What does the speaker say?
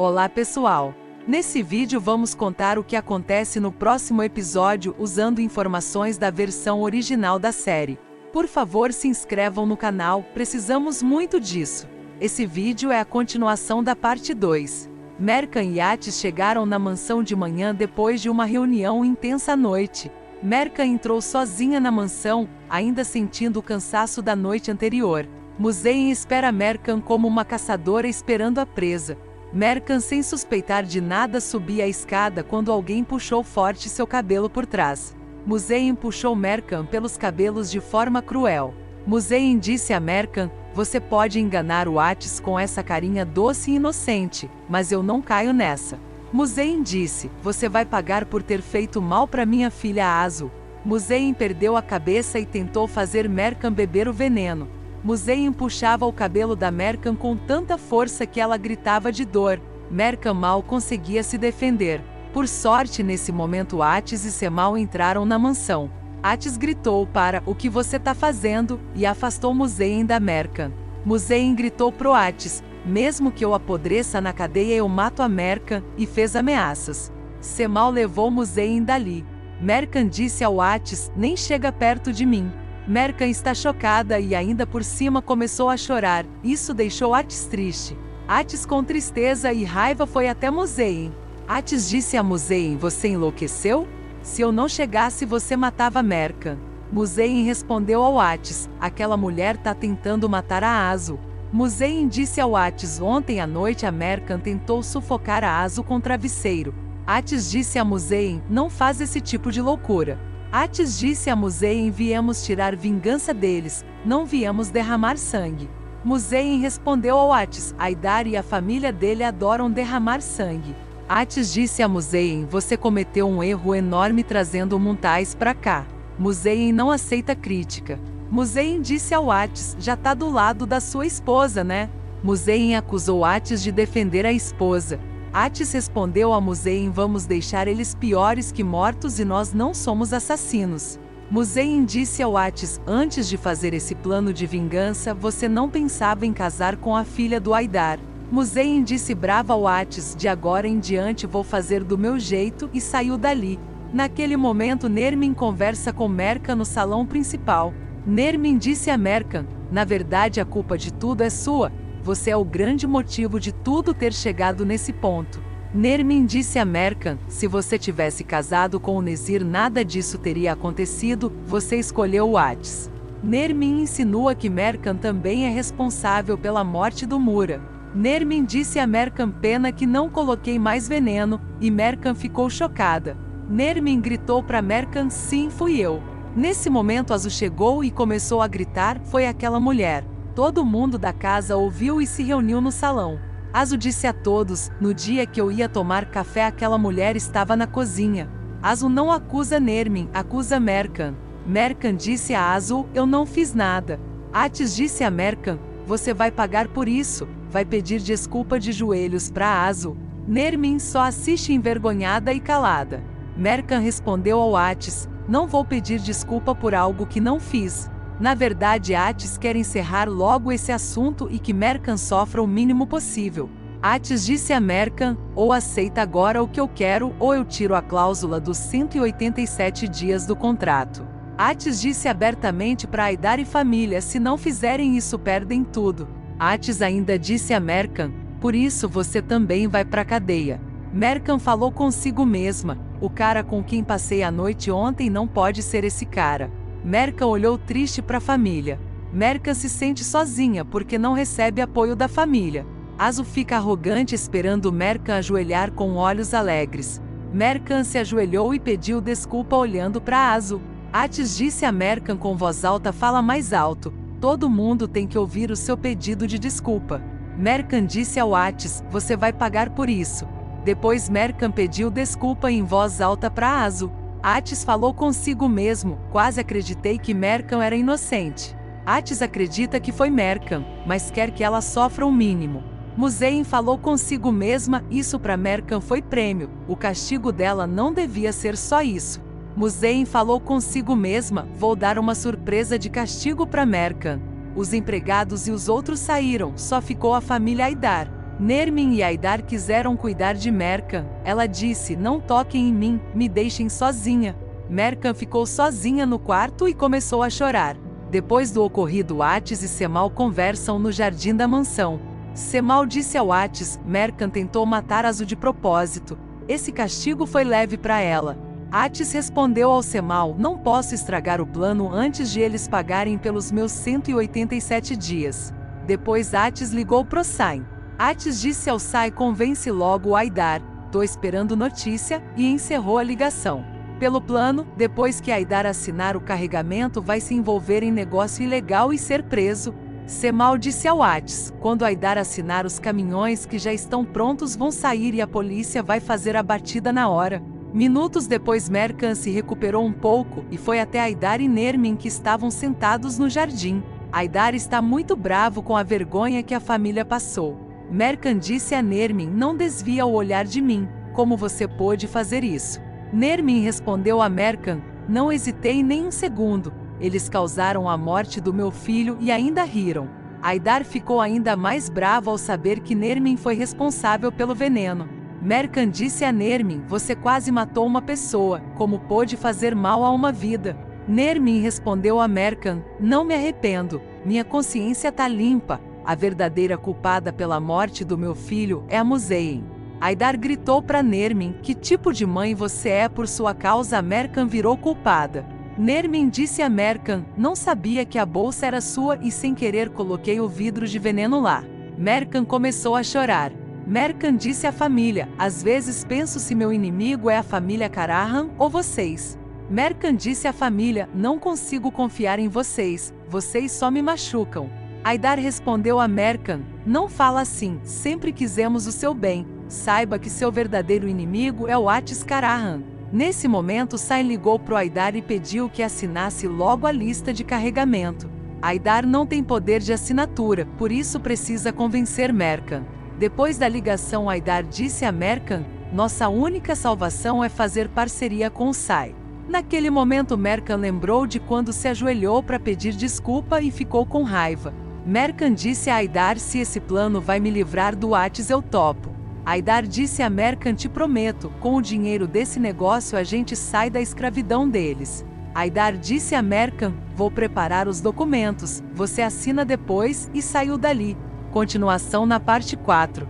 Olá pessoal! Nesse vídeo vamos contar o que acontece no próximo episódio usando informações da versão original da série. Por favor, se inscrevam no canal, precisamos muito disso. Esse vídeo é a continuação da parte 2. Mercan e Atis chegaram na mansão de manhã depois de uma reunião intensa à noite. Mercan entrou sozinha na mansão, ainda sentindo o cansaço da noite anterior. Musein espera Mercan como uma caçadora esperando a presa. Mercan, sem suspeitar de nada, subia a escada quando alguém puxou forte seu cabelo por trás. Musein puxou Mercan pelos cabelos de forma cruel. Musein disse a Mercan: "Você pode enganar o Atis com essa carinha doce e inocente, mas eu não caio nessa." Musein disse: "Você vai pagar por ter feito mal para minha filha Azul." Musein perdeu a cabeça e tentou fazer Mercan beber o veneno. Musein puxava o cabelo da Mercan com tanta força que ela gritava de dor. Mercan mal conseguia se defender. Por sorte, nesse momento Atis e Semal entraram na mansão. Atis gritou para "O que você tá fazendo?" e afastou Musein da Mercan. Musein gritou pro Atis: "Mesmo que eu apodreça na cadeia eu mato a Mercan", e fez ameaças. Semal levou Musein dali. Mercan disse ao Atis: "Nem chega perto de mim." Mercan está chocada e ainda por cima começou a chorar. Isso deixou Atis triste. Atis, com tristeza e raiva, foi até Musein. Atis disse a Musein: "Você enlouqueceu? Se eu não chegasse você matava Mercan." Musein respondeu ao Atis: "Aquela mulher tá tentando matar a Azul." Musein disse ao Atis: "Ontem à noite a Mercan tentou sufocar a Azul com travesseiro." Atis disse a Musein: "Não faz esse tipo de loucura." Atis disse a Musein: "Viemos tirar vingança deles, não viemos derramar sangue." Musein respondeu ao Atis: "Aidar e a família dele adoram derramar sangue." Atis disse a Musein: "Você cometeu um erro enorme trazendo Muntais pra cá." Musein não aceita crítica. Musein disse ao Atis: "Já tá do lado da sua esposa, né?" Musein acusou Atis de defender a esposa. Atis respondeu a Musein: "Vamos deixar eles piores que mortos e nós não somos assassinos." Musein disse ao Atis: "Antes de fazer esse plano de vingança, você não pensava em casar com a filha do Aidar." Musein disse brava ao Atis: "De agora em diante vou fazer do meu jeito", e saiu dali. Naquele momento Nermin conversa com Mercan no salão principal. Nermin disse a Mercan: "Na verdade a culpa de tudo é sua. Você é o grande motivo de tudo ter chegado nesse ponto." Nermin disse a Mercan: "Se você tivesse casado com o Nezir nada disso teria acontecido, você escolheu o Atis." Nermin insinua que Mercan também é responsável pela morte do Mura. Nermin disse a Mercan: "Pena que não coloquei mais veneno", e Mercan ficou chocada. Nermin gritou para Mercan: "Sim, fui eu." Nesse momento Azul chegou e começou a gritar: "Foi aquela mulher." Todo mundo da casa ouviu e se reuniu no salão. Azul disse a todos: "No dia que eu ia tomar café aquela mulher estava na cozinha." Azul não acusa Nermin, acusa Mercan. Mercan disse a Azul: "Eu não fiz nada." Atis disse a Mercan: "Você vai pagar por isso." Vai pedir desculpa de joelhos para Azul. Nermin só assiste envergonhada e calada. Mercan respondeu ao Atis: "Não vou pedir desculpa por algo que não fiz." Na verdade, Atis quer encerrar logo esse assunto e que Mercan sofra o mínimo possível. Atis disse a Mercan: "Ou aceita agora o que eu quero, ou eu tiro a cláusula dos 187 dias do contrato." Atis disse abertamente para Aidar e família: "Se não fizerem isso perdem tudo." Atis ainda disse a Mercan: "Por isso você também vai pra cadeia." Mercan falou consigo mesma: "O cara com quem passei a noite ontem não pode ser esse cara." Mercan olhou triste para a família. Mercan se sente sozinha porque não recebe apoio da família. Azul fica arrogante esperando Mercan ajoelhar com olhos alegres. Mercan se ajoelhou e pediu desculpa olhando para Azul. Atis disse a Mercan com voz alta: "Fala mais alto. Todo mundo tem que ouvir o seu pedido de desculpa." Mercan disse ao Atis: "Você vai pagar por isso." Depois Mercan pediu desculpa em voz alta para Azul. Atis falou consigo mesmo: "Quase acreditei que Mercan era inocente." Atis acredita que foi Mercan, mas quer que ela sofra o mínimo. Musein falou consigo mesma: "Isso para Mercan foi prêmio, o castigo dela não devia ser só isso." Musein falou consigo mesma: "Vou dar uma surpresa de castigo para Mercan." Os empregados e os outros saíram, só ficou a família Aidar. Nermin e Aidar quiseram cuidar de Mercan. Ela disse: não toquem em mim, me deixem sozinha. Mercan ficou sozinha no quarto e começou a chorar. Depois do ocorrido, Atis e Cemal conversam no jardim da mansão. Cemal disse ao Atis: Mercan tentou matar Azu de propósito. Esse castigo foi leve para ela. Atis respondeu ao Cemal: não posso estragar o plano antes de eles pagarem pelos meus 187 dias. Depois Atis ligou pro Sai. Atis disse ao Sai: convence logo o Aidar, tô esperando notícia, e encerrou a ligação. Pelo plano, depois que Aidar assinar o carregamento, vai se envolver em negócio ilegal e ser preso. Cemal disse ao Atis: quando Aidar assinar, os caminhões que já estão prontos vão sair e a polícia vai fazer a batida na hora. Minutos depois, Mercan se recuperou um pouco e foi até Aidar e Nermin, que estavam sentados no jardim. Aidar está muito bravo com a vergonha que a família passou. Mercan disse a Nermin: não desvia o olhar de mim, como você pôde fazer isso? Nermin respondeu a Mercan: não hesitei nem um segundo, eles causaram a morte do meu filho e ainda riram. Aidar ficou ainda mais bravo ao saber que Nermin foi responsável pelo veneno. Mercan disse a Nermin: você quase matou uma pessoa, como pôde fazer mal a uma vida? Nermin respondeu a Mercan: não me arrependo, minha consciência tá limpa, a verdadeira culpada pela morte do meu filho é a Muzein. Aidar gritou para Nermin: que tipo de mãe você é? Por sua causa a Mercan virou culpada. Nermin disse a Mercan: não sabia que a bolsa era sua e sem querer coloquei o vidro de veneno lá. Mercan começou a chorar. Mercan disse à família: às vezes penso se meu inimigo é a família Karahan ou vocês. Mercan disse à família: não consigo confiar em vocês, vocês só me machucam. Aidar respondeu a Mercan: não fala assim, sempre quisemos o seu bem, saiba que seu verdadeiro inimigo é o Atis Karahan. Nesse momento, Sai ligou pro Aidar e pediu que assinasse logo a lista de carregamento. Aidar não tem poder de assinatura, por isso precisa convencer Mercan. Depois da ligação, Aidar disse a Mercan: nossa única salvação é fazer parceria com o Sai. Naquele momento, Mercan lembrou de quando se ajoelhou para pedir desculpa e ficou com raiva. Mercan disse a Aidar: se esse plano vai me livrar do Atis, eu topo. Aidar disse a Mercan: te prometo, com o dinheiro desse negócio a gente sai da escravidão deles. Aidar disse a Mercan: vou preparar os documentos, você assina depois, e saiu dali. Continuação na parte 4.